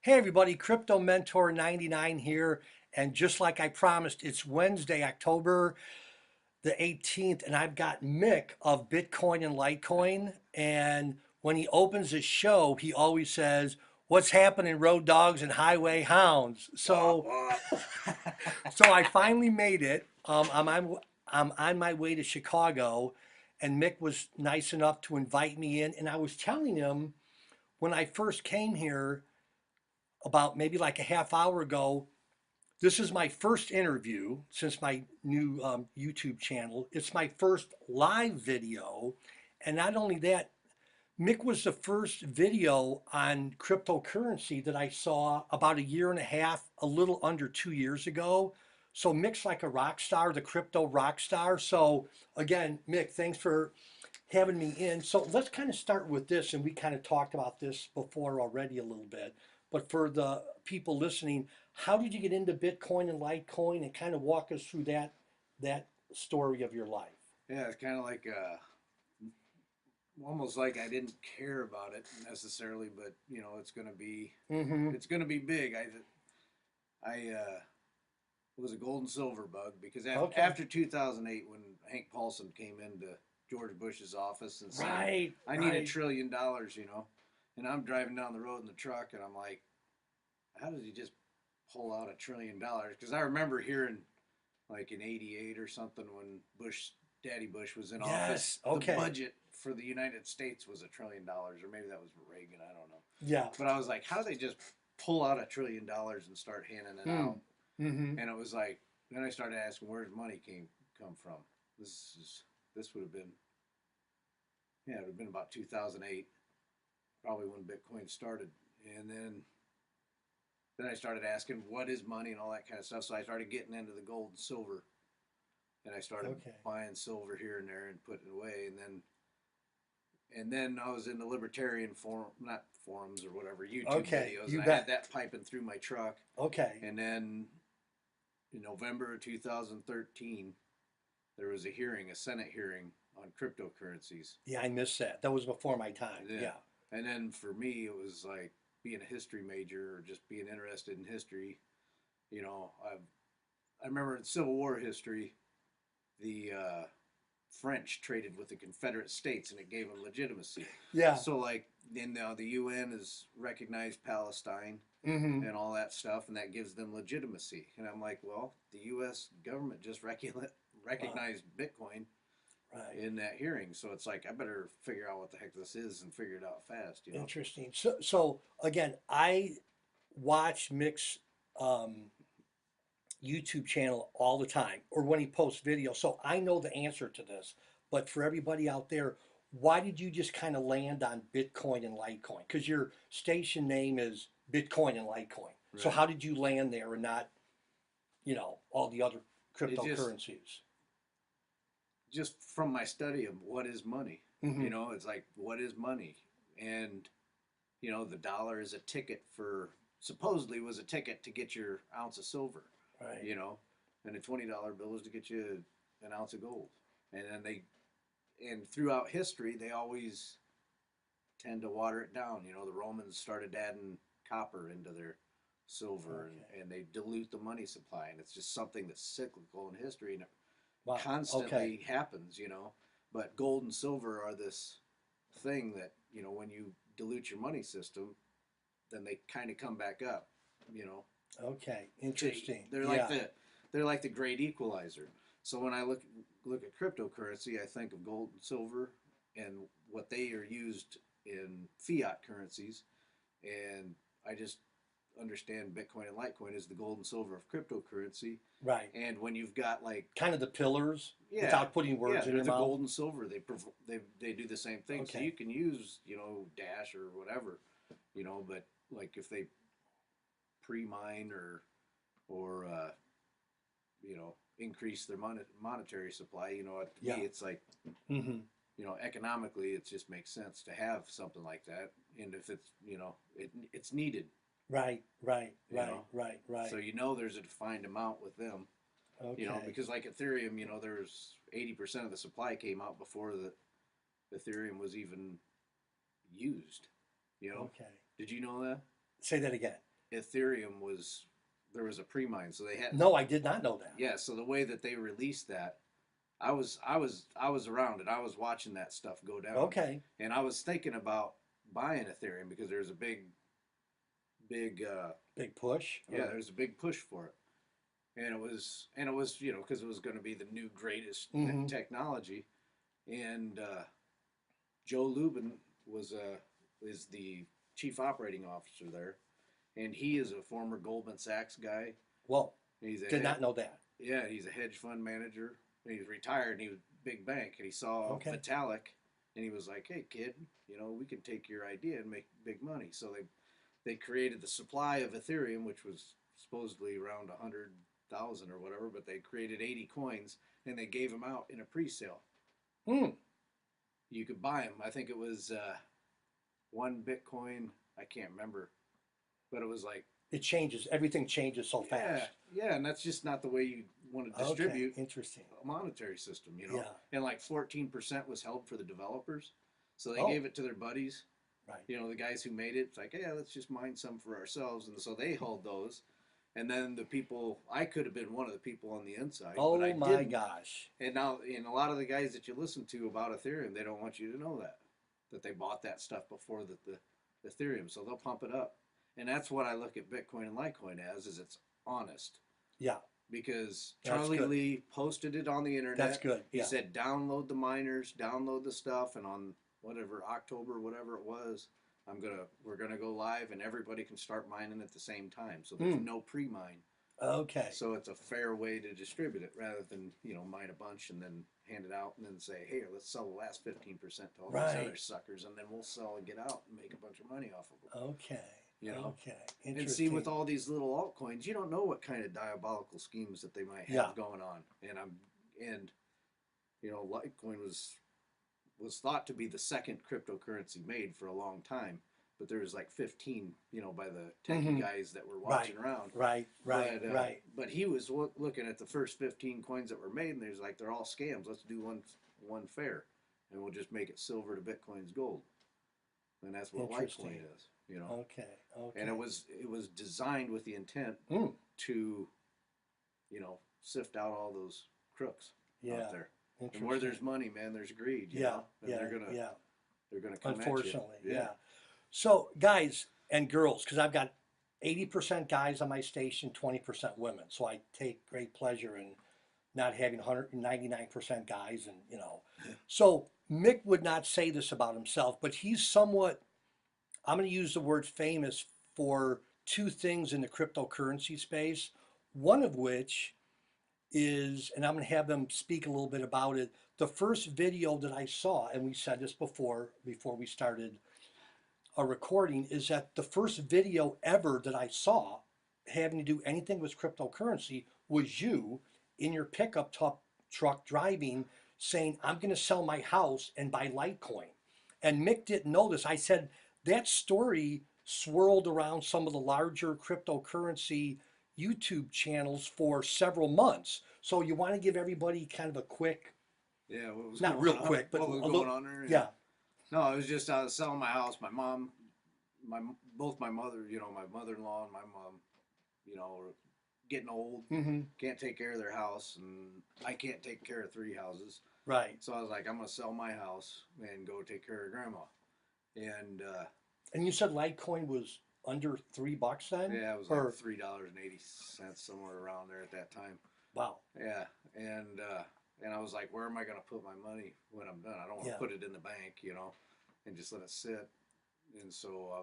Hey everybody, Crypto Mentor 99 here. And just like I promised, it's Wednesday, October the 18th, and I've got Mick of Bitcoin and Litecoin. And when he opens his show, he always says, "What's happening, road dogs and highway hounds?" Wah, So, wah. so I finally made it. I'm on my way to Chicago, and Mick was nice enough to invite me in. And I was telling him when I first came here, about maybe like a half hour ago. This is my first interview since my new YouTube channel. It's my first live video. And not only that, Mick was the first video on cryptocurrency that I saw about a year and a half, a little under 2 years ago. So Mick's like a rock star, the crypto rock star. So again, Mick, thanks for having me in. So let's kind of start with this, and we kind of talked about this before already a little bit. But for the people listening, how did you get into Bitcoin and Litecoin, and kind of walk us through that story of your life? Yeah, it's kind of like almost like I didn't care about it necessarily, but it's gonna be Mm-hmm. big. I was a gold and silver bug because Okay. after 2008, when Hank Paulson came into George Bush's office and said, Right. "I need Right. $1 trillion," and I'm driving down the road in the truck, and I'm like, "How did he just pull out $1 trillion?" Because I remember hearing like in '88 or something when Daddy Bush was in office, Yes. the Okay. budget for the United States was $1 trillion, or maybe that was Reagan, I don't know. Yeah. But I was like, how do they just pull out $1 trillion and start handing it out? Mm. Mm-hmm. And it was like, then I started asking where's money come from. This would have been, yeah, it would have been about 2008, probably when Bitcoin started. And then I started asking what is money and all that kind of stuff. So I started getting into the gold and silver, and I started Okay. buying silver here and there and putting it away. And then I was in the libertarian forum, not forums or whatever, YouTube Okay. videos, and You I had bet. that piping through my truck. Okay. And then in November of 2013, there was a Senate hearing on cryptocurrencies. Yeah, I missed that. That was before my time. Yeah. Yeah. And then for me, it was like being a history major or just being interested in history. You know, I remember in Civil War history, the French traded with the Confederate States, and it gave them legitimacy. Yeah. So, like, then now the UN has recognized Palestine Mm-hmm. and all that stuff, and that gives them legitimacy. And I'm like, well, the U.S. government just Wow. recognized Bitcoin Right. in that hearing, so it's like I better figure out what the heck this is and figure it out fast. Interesting. So again, I watch Mick's um, YouTube channel all the time, or when he posts videos. So I know the answer to this. But for everybody out there, why did you just kind of land on Bitcoin and Litecoin? Because your station name is Bitcoin and Litecoin. So Right. how did you land there and not, all the other It cryptocurrencies? just from my study of what is money. Hmm. It's like what is money, and the dollar is a ticket for supposedly was a ticket to get your ounce of silver, Right. you know, and a $20 bill is to get you an ounce of gold. And then and throughout history, they always tend to water it down. The Romans started adding copper into their silver, Okay. and they dilute the money supply. And it's just something that's cyclical in history, and it Wow. Okay. constantly happens. But gold and silver are this thing that, when you dilute your money system, then they kind of come back up. You know, Okay. they Interesting. they're like Yeah. the great equalizer. So when I look at cryptocurrency, I think of gold and silver and what they are used in fiat currencies, and I just understand Bitcoin and Litecoin as the gold and silver of cryptocurrency. Right. And when you've got like, Kind of the pillars yeah, without putting yeah, words in they're your the mouth. gold and silver. They do the same thing. So you Okay. can use Dash or whatever, but like if they pre-mine or increase their monetary supply, to Yeah. me it's like, Hmm. economically it just makes sense to have something like that. And if it's it's needed, Right. Right. you Right. know Right. so Right. there's a defined amount with them. Okay. Because like Ethereum, there's 80% of the supply came out before the Ethereum was even used. You know, Okay. did you know that? Say that again. Ethereum was there was a pre-mine, so they had No, I did not know that. yeah. So the way that they released that, I was around it. I was watching that stuff go down, Okay. and I was thinking about buying Ethereum because there's a big Big push. yeah, there's a big push for it, and it was because it was going to be the new greatest Mm-hmm. technology, and Joe Lubin was is the chief operating officer there, and he is a former Goldman Sachs guy. Well, He's a did head, not know that. yeah, he's a hedge fund manager. And he's retired, and he was big bank, and he saw Okay. Vitalik, and he was like, "Hey, kid, we can take your idea and make big money." So they created the supply of Ethereum, which was supposedly around 100,000 or whatever, but they created 80 coins, and they gave them out in a pre-sale. Hmm. You could buy them. I think it was one Bitcoin. I can't remember, but it was like It changes. Everything changes so yeah, fast. yeah, and that's just not the way you want to Okay. distribute Interesting. a monetary system, Yeah. And like 14% was held for the developers, so they Oh, gave it to their buddies, right. the guys who made it. It's like, yeah, let's just mine some for ourselves, and so they hold those. And then the people, I could have been one of the people on the inside, but I Oh my didn't. gosh. And now, a lot of the guys that you listen to about Ethereum, they don't want you to know that they bought that stuff before the Ethereum, so they'll pump it up. And that's what I look at Bitcoin and Litecoin as, is it's honest. Yeah. Because That's Charlie good. Lee posted it on the That's internet. good. He Yeah. said, download the miners, download the stuff, and on whatever October, whatever it was, we're gonna go live, and everybody can start mining at the same time. So there's Hmm. no pre-mine. Okay. So it's a fair way to distribute it rather than mine a bunch and then hand it out and then say, hey, let's sell the last 15% to all these Right. other suckers, and then we'll sell and get out and make a bunch of money off of them. Okay. You know, Okay. and see, with Interesting. all these little altcoins, you don't know what kind of diabolical schemes that they might Yeah. have going on. And Litecoin was thought to be the second cryptocurrency made for a long time, but there was like 15, by the techie Mm-hmm. guys that were Right. watching around. Right. Right. But Right. but he was looking at the first 15 coins that were made, and there's like, they're all scams. Let's do one fair, and we'll just make it silver to Bitcoin's gold, and that's what Interesting. Litecoin is. Okay. Okay. And it was designed with the intent Mm. to sift out all those crooks Yeah. out there. And Interesting. where there's money, man, there's greed. Yeah. And Yeah. they're gonna Yeah. come Unfortunately. at you. Yeah. So, guys and girls, because I've got 80% guys on my station, 20% women. So I take great pleasure in not having 199% guys, and So Mick would not say this about himself, but he's somewhat, I'm going to use the word famous for two things in the cryptocurrency space. One of which is, and I'm going to have them speak a little bit about it. The first video that I saw, and we said this before we started a recording, is that the first video ever that I saw having to do anything with cryptocurrency was you in your pickup truck driving, saying, I'm going to sell my house and buy Litecoin. And Mick didn't know this. I said, that story swirled around some of the larger cryptocurrency YouTube channels for several months. So you want to give everybody kind of a quick, Yeah, what was not going real on? quick, but What was a going little, on there? yeah, No, it was just I was selling my house. My mom, both my mother, my mother-in-law and my mom, are getting old, mm-hmm, can't take care of their house, and I can't take care of 3 houses. right. So I was like, I'm gonna sell my house and go take care of grandma. And And you said Litecoin was under $3 then? yeah, it was Or, like $3.80, somewhere around there at that time. wow, Yeah, and I was like, where am I gonna put my money when I'm done? I don't want to yeah, put it in the bank, and just let it sit. And so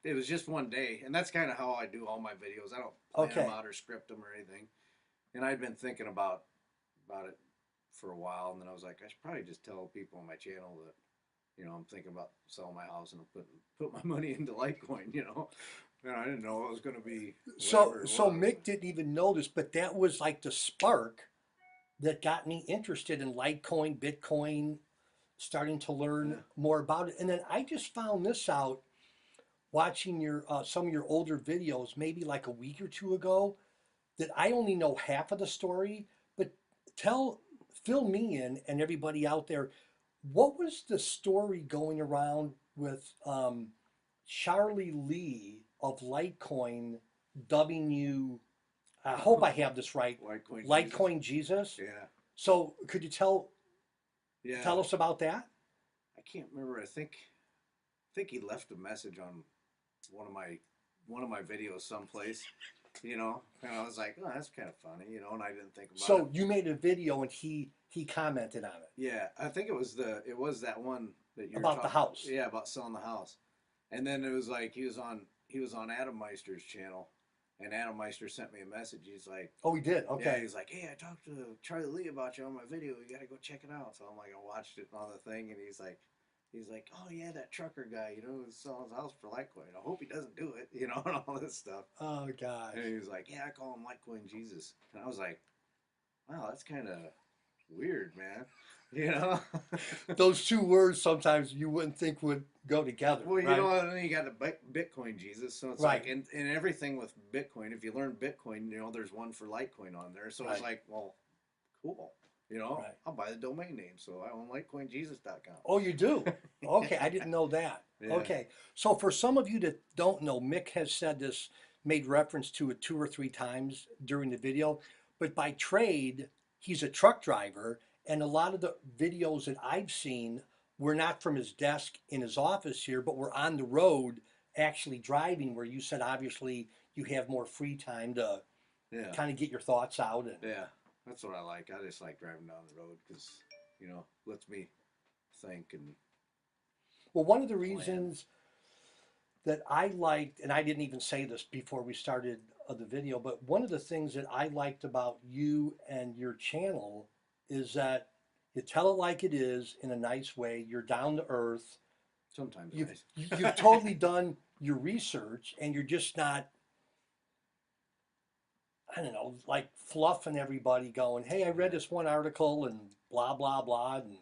it was just one day, and that's kind of how I do all my videos. I don't plan them okay, out or script them or anything. And I'd been thinking about it for a while, and then I was like, I should probably just tell people on my channel that, I'm thinking about selling my house and put my money into Litecoin, And I didn't know it was going to be So, whatever it so was. Mick didn't even know this, but that was like the spark that got me interested in Litecoin, Bitcoin, starting to Yeah. learn more about it. And then I just found this out watching your some of your older videos, maybe like a week or two ago, that I only know half of the story. But tell, fill me in and everybody out there, what was the story going around with Charlie Lee of Litecoin dubbing you, I hope I have this right, Litecoin Jesus. Litecoin Jesus. Yeah, So could you yeah. tell us about that? I can't remember. I think he left a message on one of my one of my videos someplace. And I was like, oh, that's kind of funny, and I didn't think about it. So you made a video and he commented on it Yeah, I think it was that one that you're about the talking. house. Yeah, about selling the house. And then it was like he was on Adam Meister's channel, and Adam Meister sent me a message. He's like, Oh, he did. yeah, Okay. he's like, hey, I talked to Charlie Lee about you on my video. You gotta go check it out. So I'm like, I watched it on the thing, and he's like, oh yeah, that trucker guy, who's selling his house for Litecoin. I hope he doesn't do it, and all this stuff. Oh gosh. And he was like, yeah, I call him Litecoin Jesus. And I was like, wow, that's kind of weird, man. You know? Those two words sometimes you wouldn't think would go together, Well, right? and then you got the Bitcoin Jesus. So it's Right. like, and everything with Bitcoin, if you learn Bitcoin, there's one for Litecoin on there. So it's Right. like, well, cool. Right. I'll buy the domain name. So I own LitecoinJesus.com. Oh, you do? Okay, I didn't know that. Yeah. Okay. So for some of you that don't know, Mick has said this, made reference to it 2 or 3 times during the video, but by trade, he's a truck driver, and a lot of the videos that I've seen were not from his desk in his office here, but were on the road actually driving, where you said obviously you have more free time to Yeah. kind of get your thoughts out and Yeah. That's what I like. I just like driving down the road because, lets me think and well, one of the plan. reasons that I liked, and I didn't even say this before we started the video, but one of the things that I liked about you and your channel is that you tell it like it is in a nice way. You're down to earth. Sometimes You've nice. you've totally done your research, and you're just not, I don't know, like fluffing everybody, going, "Hey, I read this one article and blah blah blah," and Yeah.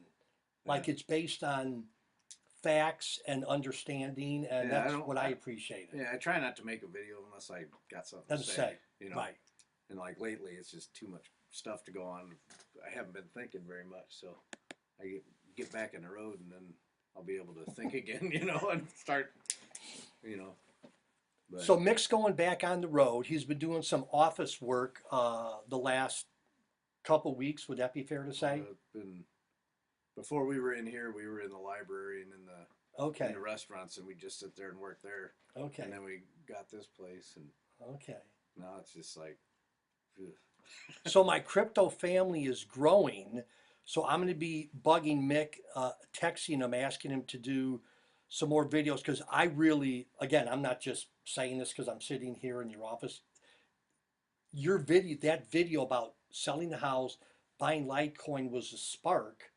like it's based on facts and understanding, and Yeah, I that's don't. what I appreciate. Yeah, I try not to make a video unless I got something to Doesn't say. say. You know, Right. and like lately, it's just too much stuff to go on. I haven't been thinking very much, so I get back in the road, and then I'll be able to think again. And start. You know, but So Mick's going back on the road. He's been doing some office work the last couple weeks. Would that be fair to say? been before we were in here, we were in the library and in the Okay. restaurants, and we just sit there and work there. Okay. And then we got this place, and Okay. now it's just like, ugh. So my crypto family is growing. So I'm going to be bugging Mick, texting him, asking him to do some more videos because I really, again, I'm not just saying this because I'm sitting here in your office. Your video, that video about selling the house, buying Litecoin was a spark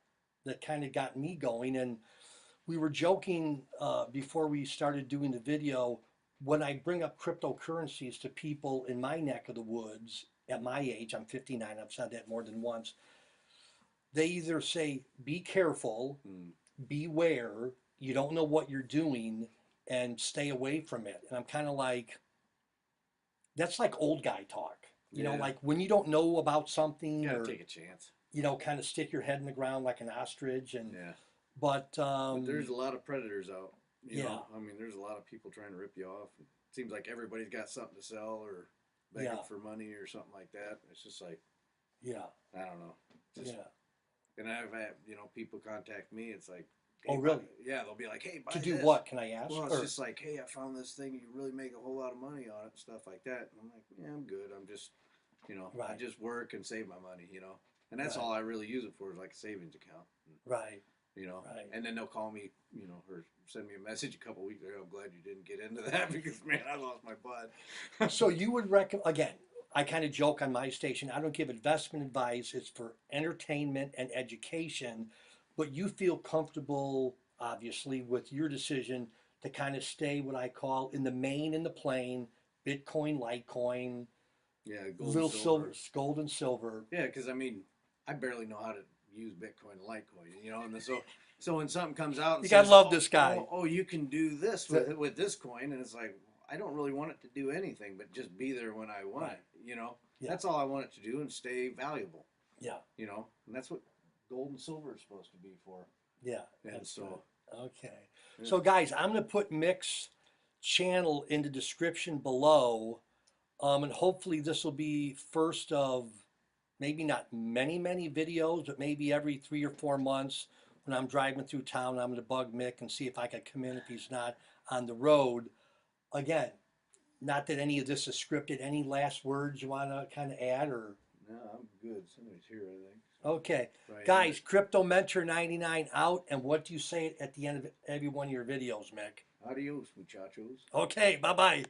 that kind of got me going. And we were joking before we started doing the video. When I bring up cryptocurrencies to people in my neck of the woods at my age, I'm 59, I've said that more than once. They either say, be careful, Mm. beware, you don't know what you're doing, and stay away from it. And I'm kind of like, that's like old guy talk. Yeah. Like when you don't know about something, You gotta or take a chance. kind of stick your head in the ground like an ostrich. And Yeah. but But there's a lot of predators out. Yeah. I mean, there's a lot of people trying to rip you off. It seems like everybody's got something to sell or begging Yeah. for money or something like that. It's just like, yeah, I don't know. Just, yeah. And I've had, people contact me. It's like, Oh, hey, really? Yeah, they'll be like, hey, buy To do this. what? Can I ask? Well, it's Or- just like, hey, I found this thing. You really make a whole lot of money on it and stuff like that. And I'm like, yeah, I'm good. I'm just, I Right. just work and save my money, And that's Right. all I really use it for is like a savings account. right. Right. And then they'll call me, or send me a message a couple weeks ago. I'm glad you didn't get into that because, man, I lost my butt. So you would recommend, again, I kind of joke on my station, I don't give investment advice, it's for entertainment and education, but you feel comfortable, obviously, with your decision to kind of stay what I call in the main and the plain, Bitcoin, Litecoin, Yeah, gold, little silver. silver, gold and silver. Yeah, because I mean, I barely know how to use Bitcoin and Litecoin, and so when something comes out, and You gotta says, love this guy. Oh, you can do this with this coin, and it's like I don't really want it to do anything but just be there when I want Right. it. Yeah. That's all I want it to do and stay valuable. Yeah, And that's what gold and silver is supposed to be for. yeah. And That's so, good. Okay. Yeah. So guys, I'm gonna put Mick's channel in the description below. And hopefully this will be first of maybe not many videos, but maybe every 3 or 4 months when I'm driving through town, I'm gonna bug Mick and see if I can come in if he's not on the road. Again, not that any of this is scripted. Any last words you wanna kind of add or? No, I'm good. Somebody's here, I think. Okay, Right. guys, Crypto Mentor 99 out. And what do you say at the end of every one of your videos, Mick? Adios, muchachos. Okay, bye bye.